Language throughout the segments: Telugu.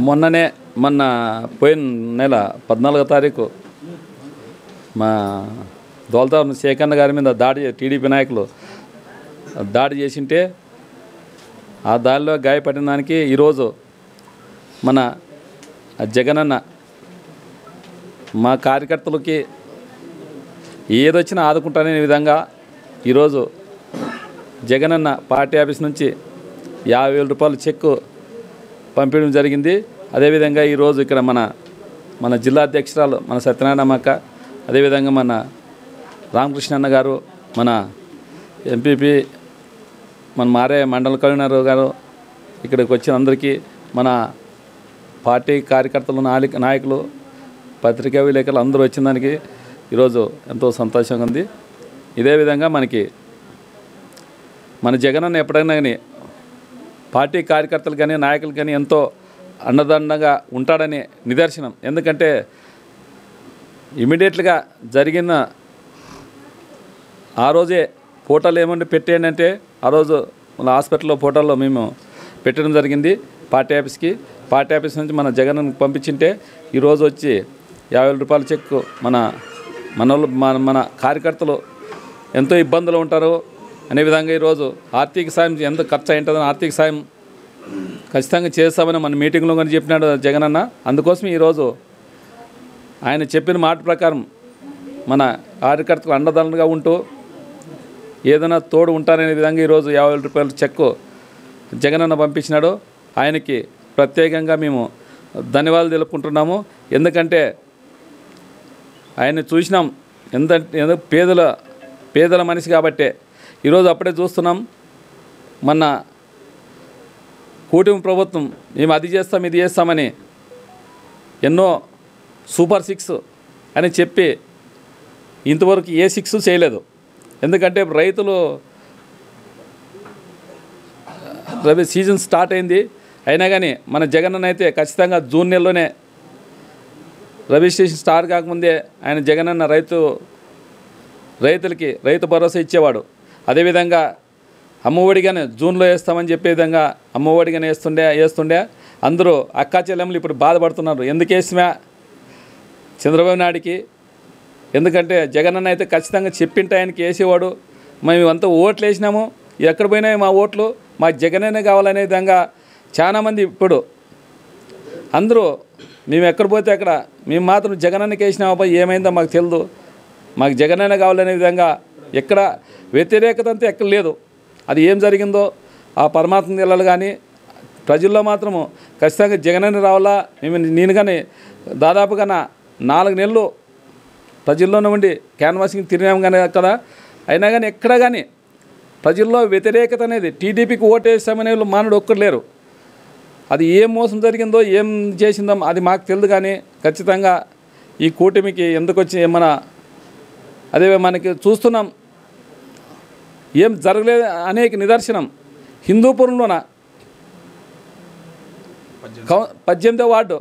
మొన్ననే మొన్న పోయిన నెల 14వ తారీఖు మా దోల్తారు శేఖన్న గారి మీద దాడి టీడీపీ నాయకులు దాడి చేసింటే ఆ దాడిలో గాయపడిన దానికి ఈరోజు మన జగనన్న మా కార్యకర్తలకి ఏదొచ్చినా ఆదుకుంటాననే విధంగా ఈరోజు జగనన్న పార్టీ ఆఫీస్ నుంచి 50,000 రూపాయల చెక్కు పంపించడం జరిగింది. అదేవిధంగా ఈరోజు ఇక్కడ మన జిల్లా అధ్యక్షురాలు మన సత్యనారాయణమ్మ, అదేవిధంగా మన రామకృష్ణ అన్న గారు, మన ఎంపీపీ మన మారే మండల కన్వీనర్ గారు, ఇక్కడికి వచ్చిన అందరికీ మన పార్టీ కార్యకర్తలు, నాయకులు, పత్రికా విలేకరులు అందరూ వచ్చిన దానికి ఈరోజు ఎంతో సంతోషంగా ఉంది. ఇదే విధంగా మన జగనన్న ఎప్పుడైనా కానీ పార్టీ కార్యకర్తలు కానీ నాయకులు కానీ ఎంతో అండదండగా ఉంటాడని నిదర్శనం. ఎందుకంటే ఇమీడియట్గా జరిగిన ఆ రోజే ఫోటోలు ఏమంటే పెట్టేయండి అంటే ఆ రోజు మన హాస్పిటల్లో ఫోటోల్లో మేము పెట్టడం జరిగింది పార్టీ ఆఫీస్కి. పార్టీ ఆఫీస్ నుంచి మన జగన్ పంపించింటే ఈరోజు వచ్చి 50,000 రూపాయల చెక్కు మన కార్యకర్తలు ఎంతో ఇబ్బందులు ఉంటారు అనే విధంగా ఈరోజు ఆర్థిక సాయం ఎంత ఖర్చు అయింటుందని ఆర్థిక సాయం ఖచ్చితంగా చేస్తామని మన మీటింగ్లో కానీ చెప్పినాడు జగనన్న. అందుకోసం ఈరోజు ఆయన చెప్పిన మాట ప్రకారం మన కార్యకర్తలు అండదండగా ఉంటూ ఏదైనా తోడు ఉంటారనే విధంగా ఈరోజు 50,000 రూపాయల చెక్కు జగనన్న పంపించినాడు. ఆయనకి ప్రత్యేకంగా మేము ధన్యవాదాలు తెలుపుకుంటున్నాము. ఎందుకంటే ఆయన చూసినాం ఎంత పేదల మనిషి కాబట్టే ఈరోజు అప్పుడే చూస్తున్నాం. మొన్న కూటమి ప్రభుత్వం మేము అది చేస్తాం ఇది చేస్తామని ఎన్నో సూపర్ 6 అని చెప్పి ఇంతవరకు ఏ 6 చేయలేదు. ఎందుకంటే రైతులు రబీ సీజన్ స్టార్ట్ అయింది, అయినా కానీ మన జగనన్న అయితే ఖచ్చితంగా జూన్ నెలలోనే రబీ సీజన్ స్టార్ట్ కాకముందే ఆయన జగనన్న రైతులకి రైతు భరోసా ఇచ్చేవాడు. అదేవిధంగా అమ్మఒడిగానే జూన్లో వేస్తామని చెప్పే విధంగా అమ్మఒడిగానే వేస్తుండే అందరూ అక్కా చెల్లెమ్మలు ఇప్పుడు బాధపడుతున్నారు. ఎందుకు వేసినా చంద్రబాబు నాయుడికి, ఎందుకంటే జగనన్న అయితే ఖచ్చితంగా చెప్పింటే ఆయనకి వేసేవాడు. మేము అంతా ఓట్లు వేసినాము, ఎక్కడ పోయినాయి మా ఓట్లు, మా జగనన్నే కావాలనే విధంగా చాలామంది ఇప్పుడు అందరూ మేము ఎక్కడ పోతే అక్కడ మేము మాత్రం జగనన్నకి వేసినామా ఏమైందో మాకు తెలియదు, మాకు జగనన్నే కావాలనే విధంగా ఎక్కడ వ్యతిరేకత అంతా ఎక్కడ లేదు. అది ఏం జరిగిందో ఆ పరమాత్మ తెలాలి. కానీ ప్రజల్లో మాత్రము ఖచ్చితంగా జగనన్న రావాలా. నేను కానీ దాదాపుగా 4 నెలలు ప్రజల్లోనే ఉండి క్యాన్వాసింగ్ తిరిగాము కానీ కదా, అయినా కానీ ఎక్కడ కానీ ప్రజల్లో వ్యతిరేకత అనేది టీడీపీకి ఓటేసామనే మానవుడు ఒక్కరు లేరు. అది ఏం మోసం జరిగిందో ఏం చేసిందో అది మాకు తెలియదు. కానీ ఖచ్చితంగా ఈ కూటమికి ఎందుకు వచ్చి ఏమన్నా అదే మనకి చూస్తున్నాం ఏం జరగలేదు అనేక నిదర్శనం. హిందూపురంలోన 18వ వార్డు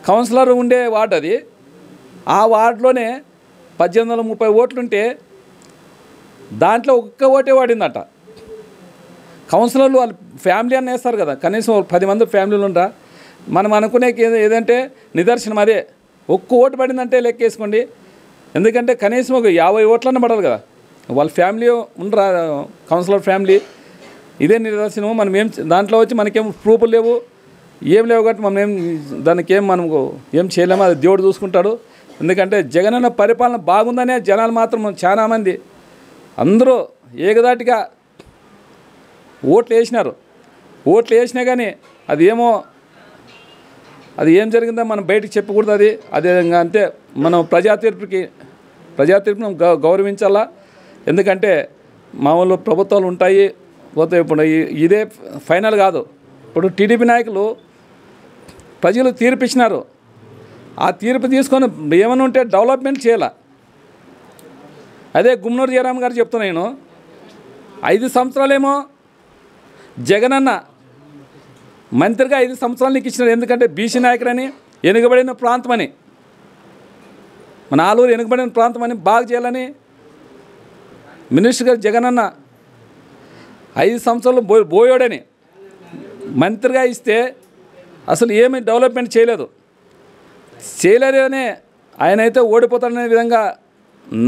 కౌన్సిలర్ ఉండే వార్డు అది. ఆ వార్డులోనే 1830 ఓట్లుంటే దాంట్లో ఒక్క ఓటే వాడిందట. కౌన్సిలర్లు వాళ్ళ ఫ్యామిలీ అని వేస్తారు కదా, కనీసం 10 మంది ఫ్యామిలీలు ఉండరా. మనం అనుకునే ఏదంటే నిదర్శనం అదే. ఒక్క ఓటు పడిందంటే లెక్కేసుకోండి. ఎందుకంటే కనీసం ఒక 50 ఓట్లన్నా పడాలి కదా, వాళ్ళ ఫ్యామిలీ ఉండరా కౌన్సిలర్ ఫ్యామిలీ. ఇదే నిదర్శనం. మనం ఏం దాంట్లో వచ్చి మనకేం ప్రూఫ్లు లేవు, ఏం లేవు కాబట్టి మనం దానికి మనకు ఏం చేయలేము, అది దేవుడు చూసుకుంటాడు. ఎందుకంటే జగనన్న పరిపాలన బాగుందనే జనాలు మాత్రం చాలామంది అందరూ ఏకదాటిగా ఓట్లు వేసినారు. ఓట్లు వేసినా కానీ అది ఏం జరిగిందో మనం బయటకు చెప్పకూడదు. అదే విధంగా అంతే మనం ప్రజా తీర్పును గౌరవించాలా. ఎందుకంటే మామూలు ప్రభుత్వాలు ఉంటాయి పోతే ఇప్పుడు ఇదే ఫైనల్ కాదు. ఇప్పుడు టీడీపీ నాయకులు ప్రజలు తీర్పు ఇచ్చినారు, ఆ తీర్పు తీసుకొని ఏమైనా ఉంటే డెవలప్మెంట్ చేయాల. అదే గుమ్మనూరు జయరామ్ గారు చెప్తున్నా, నేను 5 సంవత్సరాలేమో జగనన్న మంత్రిగా 5 సంవత్సరాలు నీకు ఇచ్చినారు. ఎందుకంటే బీసీ నాయకుడని, వెనుకబడిన ప్రాంతం అని, మన ఆలూరు వెనుకబడిన ప్రాంతం అని బాగా చేయాలని మినిస్టర్ గారు జగనన్న 5 సంవత్సరాలు బోయోడని మంత్రిగా ఇస్తే అసలు ఏమీ డెవలప్మెంట్ చేయలేదనే ఆయన అయితే ఓడిపోతాడనే విధంగా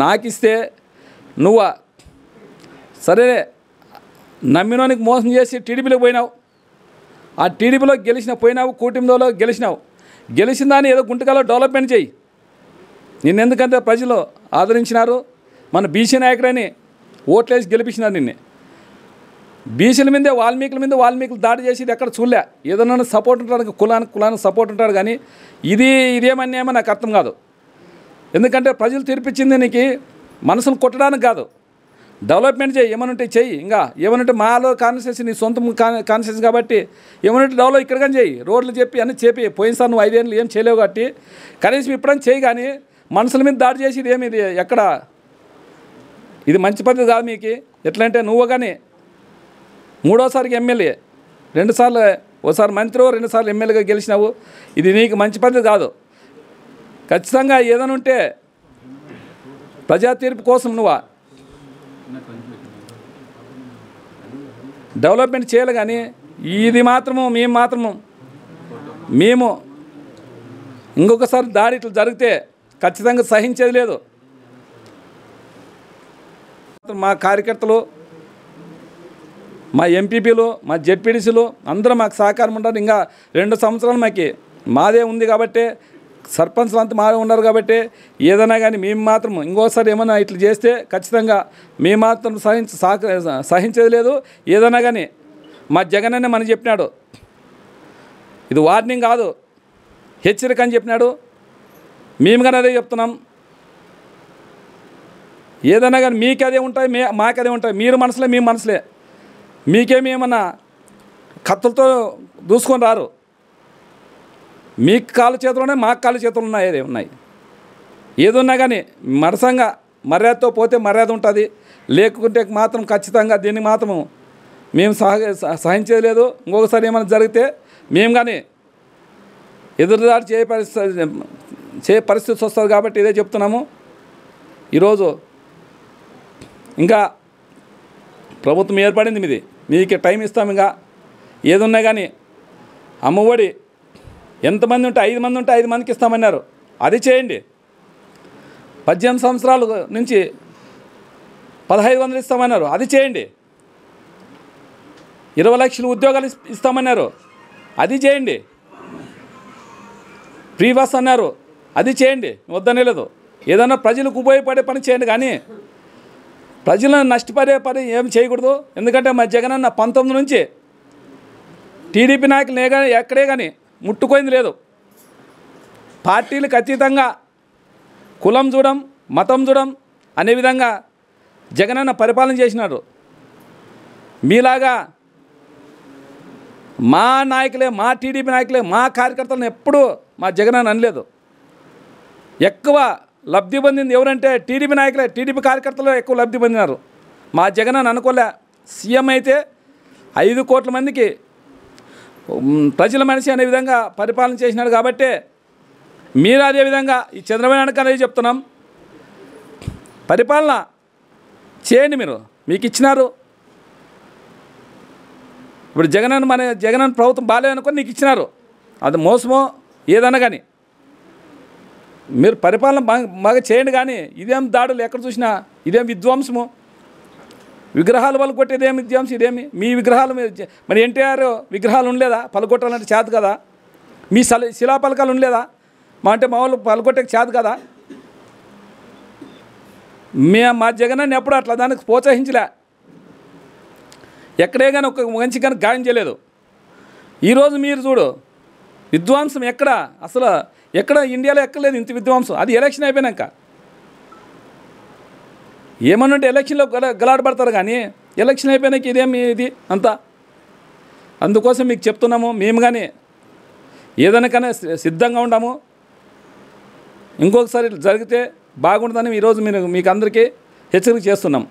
నాకిస్తే నువ్వు సరే నమ్మినోనికి మోసం చేసి టీడీపీలోకి పోయినావు, ఆ టీడీపీలో పోయినావు, కూటమిలో గెలిచిన దాన్ని ఏదో గుంటకాలో డెవలప్మెంట్ చేయి. నిన్నెందుకంటే ప్రజలు ఆదరించినారు, మన బీసీ నాయకుడని ఓట్లేసి గెలిపించినారు నిన్నే. బీసీల మీదే వాల్మీకులు దాడి చేసి ఎక్కడ చూడలే. ఏదన్నా సపోర్ట్ ఉంటాడు, కులానికి సపోర్ట్ ఉంటాడు, కానీ ఇదేమన్యాయమో నాకు అర్థం కాదు. ఎందుకంటే ప్రజలు తీర్పిచ్చింది నీకు మనసును కొట్టడానికి కాదు, డెవలప్మెంట్ చేయి, ఏమనుంటే చెయ్యి. ఇంకా ఏమనంటే మాలో కాన్స్టిట్యూన్సీ నీ సొంత కాన్స్టిట్యూన్సీ కాబట్టి ఏమనంటే డెవలప్ ఇక్కడ కానీ చేయి, రోడ్లు చెప్పి అన్నీ చెప్పి. పోయినసారి నువ్వు 5 ఏళ్ళు ఏం చేయలేవు కాబట్టి కనీసం ఇప్పుడని చేయి. కానీ మనుషుల మీద దాడి చేసి ఇది ఎక్కడ ఇది మంచి పద్ధతి కాదు మీకు. ఎట్లా అంటే నువ్వు కానీ 3వసారికి ఎమ్మెల్యే, 2 సార్లు, ఒకసారి మంత్రి, 2 సార్లు ఎమ్మెల్యేగా గెలిచినావు. ఇది నీకు మంచి పద్ధతి కాదు. ఖచ్చితంగా ఏదైనా ఉంటే ప్రజా తీర్పు కోసం నువ్వు డెవలప్మెంట్ చేయాలి. కానీ ఇది మేము ఇంకొకసారి దాడి ఇట్లా జరిగితే ఖచ్చితంగా సహించేది లేదు. మా కార్యకర్తలు, మా ఎంపీపీలు, మా జెడ్పీటీసీలు అందరూ మాకు సహకారం ఉంటారు. ఇంకా 2 సంవత్సరాలు మాదే ఉంది కాబట్టి, సర్పంచ్లు అంతా మాదే ఉన్నారు కాబట్టి ఏదైనా కానీ మేము మాత్రం ఇంకోసారి ఏమైనా ఇట్లా చేస్తే ఖచ్చితంగా మేము మాత్రం సహించేది లేదు. ఏదైనా కానీ మా జగన్ అనే మనకి చెప్పినాడు, ఇది వార్నింగ్ కాదు, హెచ్చరిక అని చెప్పినాడు. మేము కానీ అదే చెప్తున్నాం. ఏదైనా కానీ మీకు అదే ఉంటాయి, మాకు అదే ఉంటాయి. మీరు మనసులే, మేము మనసులే. మీకేమేమన్నా కత్తులతో దూసుకొని రారు. మీకు కాళ్ళ చేతులు మాకు కాళ్ళ చేతులు ఉన్నాయి. ఏదున్నా కానీ మరసంగా మర్యాదతో పోతే మర్యాద ఉంటుంది, లేకుంటే మాత్రం ఖచ్చితంగా దీన్ని మాత్రం మేము సహించేది లేదు. ఇంకొకసారి ఏమైనా జరిగితే మేము కానీ ఎదురుదాడి చేయ పరిస్థితి వస్తుంది కాబట్టి ఇదే చెప్తున్నాము. ఈరోజు ఇంకా ప్రభుత్వం ఏర్పడింది, మీకే టైం ఇస్తాం. ఇంకా ఏదున్నా కానీ అమ్మఒడి ఎంతమంది ఉంటే 5 మంది ఉంటే 5 మందికి ఇస్తామన్నారు, అది చేయండి. 18 సంవత్సరాల నుంచి 1500 ఇస్తామన్నారు, అది చేయండి. 20 లక్షల ఉద్యోగాలు ఇస్తామన్నారు, అది చేయండి. ఫ్రీ బస్ అన్నారు, అది చేయండి, వద్దనే లేదు. ఏదన్నా ప్రజలకు ఉపయోగపడే పని చేయండి, కానీ ప్రజలను నష్టపడే పని ఏం చేయకూడదు. ఎందుకంటే మా జగన్ అన్న 19 నుంచి టీడీపీ నాయకులు ఎక్కడే కానీ ముట్టుకోయింది లేదు. పార్టీలకు అతీతంగా కులం చూడం, మతం చూడం అనే విధంగా జగనన్న పరిపాలన చేసినాడు. మీలాగా మా నాయకులే, మా టీడీపీ నాయకులే, మా కార్యకర్తలను ఎప్పుడూ మా జగనన్న అనలేదు. ఎక్కువ లబ్ధి పొందింది ఎవరంటే టీడీపీ నాయకులే, టీడీపీ కార్యకర్తలు ఎక్కువ లబ్ధి పొందినారు. మా జగనన్న అనుకోలే. సీఎం అయితే 5 కోట్ల మందికి ప్రజల మనిషి అనే విధంగా పరిపాలన చేసినాడు. కాబట్టి మీరు అదేవిధంగా ఈ చంద్రబాబు నాయుడు అనేది చెప్తున్నాం, పరిపాలన చేయండి. మీకు ఇచ్చినారు. ఇప్పుడు జగనన్న ప్రభుత్వం బాగాలేదనుకొని నీకు ఇచ్చినారు, అది మోసమో ఏదన్నా కానీ మీరు పరిపాలన బాగా చేయండి. కానీ ఇదేం దాడులు ఎక్కడ చూసినా ఇదేం విధ్వంసము, విగ్రహాలు పలుకొట్టేది ఏమి విధ్వంసం, ఇదేమి మీ విగ్రహాలు. మరి ఎన్టీఆర్ విగ్రహాలు ఉండలేదా? పలుకొట్టాలంటే చేత కదా. మీ శిలాపలకాలు ఉండలేదా? మా వాళ్ళు పలుకొట్టే చేత కదా. మా జగనన్న ఎప్పుడు అట్లా దానికి ప్రోత్సహించలే. ఎక్కడే కానీ ఒక మంచి కానీ గాయం చేయలేదు. ఈరోజు మీరు చూడు, విధ్వంసం ఎక్కడ ఇండియాలో ఎక్కలేదు ఇంత విధ్వంసం. అది ఎలక్షన్ అయిపోయినాక. ఏమన్నంటే ఎలక్షన్లో గలాడబడతారు, కానీ ఎలక్షన్ అయిపోయినాక ఇదేమి ఇది అంతా. అందుకోసం మీకు చెప్తున్నాము, మేము కానీ ఏదైనా సిద్ధంగా ఉన్నాము. ఇంకొకసారి జరిగితే బాగుంటుందని ఈరోజు మీకు అందరికీ హెచ్చరిక చేస్తున్నాం.